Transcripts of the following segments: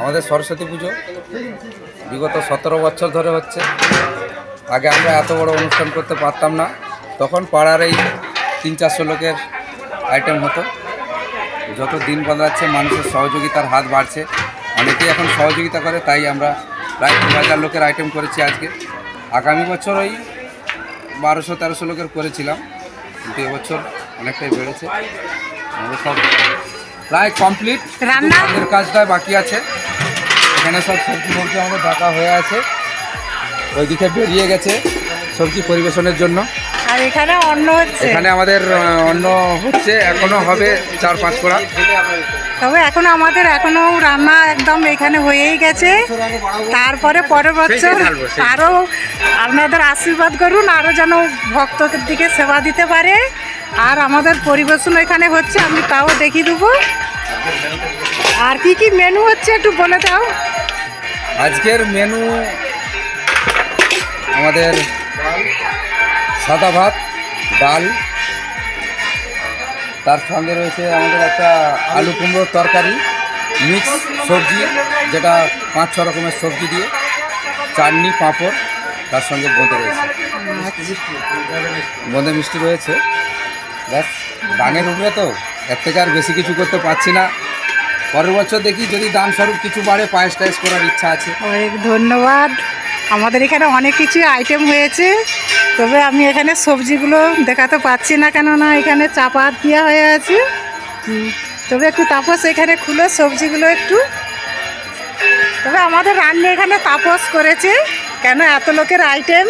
আমাদের সরস্বতী পুজো বিগত 17 বছর ধরে হচ্ছে। আগে আমরা এত বড় অনুষ্ঠান করতে পারতাম না, তখন পাড়ার এই 300-400 লোকের আইটেম হতো। যত দিন বদলাচ্ছে মানুষের সহযোগিতার হাত বাড়ছে, অনেকেই এখন সহযোগিতা করে, তাই আমরা প্রায় 2000 লোকের আইটেম করেছি আজকে। আগামী বছর ওই 1200-1300 লোকের করেছিলাম, কিন্তু এবছর অনেকটাই বেড়েছে। আমাদের সব প্রায় কমপ্লিট, রান্নার কাজটা বাকি আছে। এখানে সব সবজি মবজি আমাদের ঢাকা হয়ে আছে, ওইদিকে বেরিয়ে গেছে সবজি পরিবেশনের জন্য। আর এখানে অন্ন হচ্ছে, এখানে আমাদের অন্ন হচ্ছে, এখনো হবে 4-5 কড়া। তবে এখনো রান্না একদম এখানে হয়েই গেছে। তারপরে পরের বছর আরও আপনাদের আশীর্বাদ করুন, আরও যেন ভক্তদের দিকে সেবা দিতে পারে। আর আমাদের পরিবেশন এখানে হচ্ছে, আমি তাও দেখিয়ে দেবো। আর কি কি মেনু হচ্ছে একটু বলে দাও। আজকের মেনু আমাদের সাদা ভাত, ডাল, তার সঙ্গে রয়েছে আমাদের একটা আলু কুমড়োর তরকারি, মিক্স সবজি, যেটা 5-6 রকমের সবজি দিয়ে, চাটনি, পাঁপড়, তার সঙ্গে বোঁদে রয়েছে, বোঁদে মিষ্টি রয়েছে। ব্যাস, দানের উপরে তো এর থেকে আর বেশি কিছু করতে পারছি না। পরের বছর দেখি যদি দান স্বরূপ কিছু বাড়ে, পায়েস টায়েস করার ইচ্ছা আছে। অনেক ধন্যবাদ। আমাদের এখানে অনেক কিছু আইটেম হয়েছে, তবে আমি এখানে সবজিগুলো দেখাতে পাচ্ছি না, কেননা এখানে চাপা দেওয়া হয়ে আছে। তবে একটু তাপস এখানে খুলে সবজিগুলো একটু, তবে আমাদের রান্না এখানে তাপস করেছে, কেন এত লোকের আইটেম।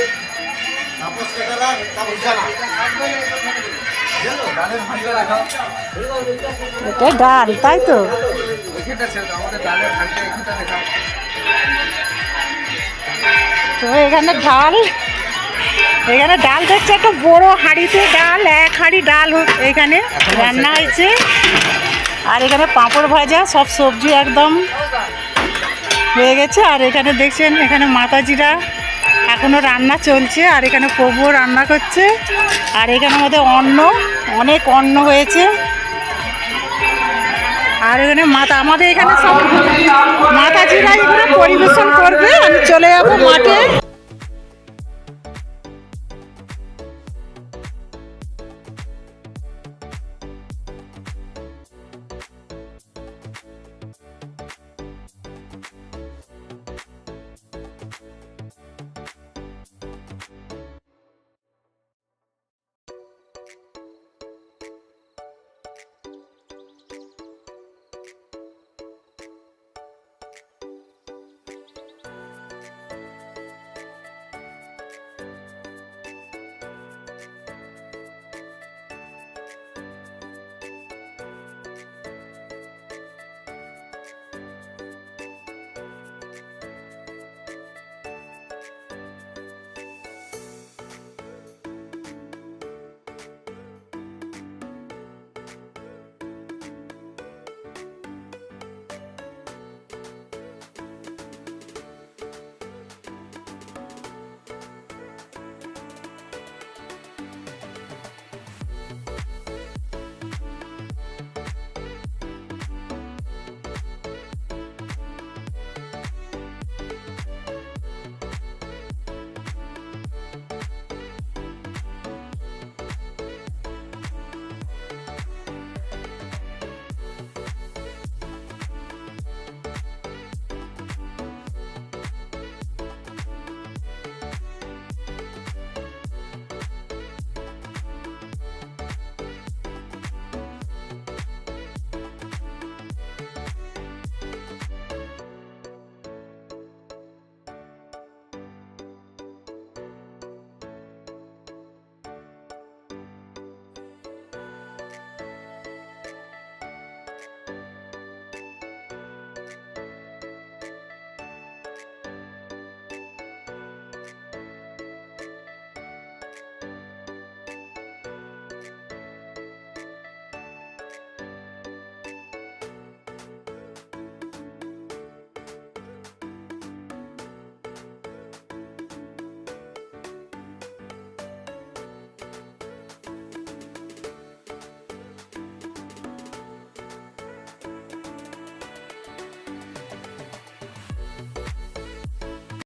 এটা ডাল, তাই তো? তো এখানে ডাল দেখছে, একটা বড় হাঁড়িতে ডাল, 1 হাঁড়ি ডাল এখানে রান্না হয়েছে। আর এখানে পাঁপড় ভাজা, সব সবজি একদম হয়ে গেছে। আর এখানে দেখছেন, এখানে মাতাজিরা এখনও রান্না চলছে, আর এখানে প্রভু রান্না করছে। আর এখানে আমাদের অনেক অন্ন হয়েছে। আর এখানে আমাদের এখানে সব মাতাজিরা এখানে পরিবেশন করবে, আমি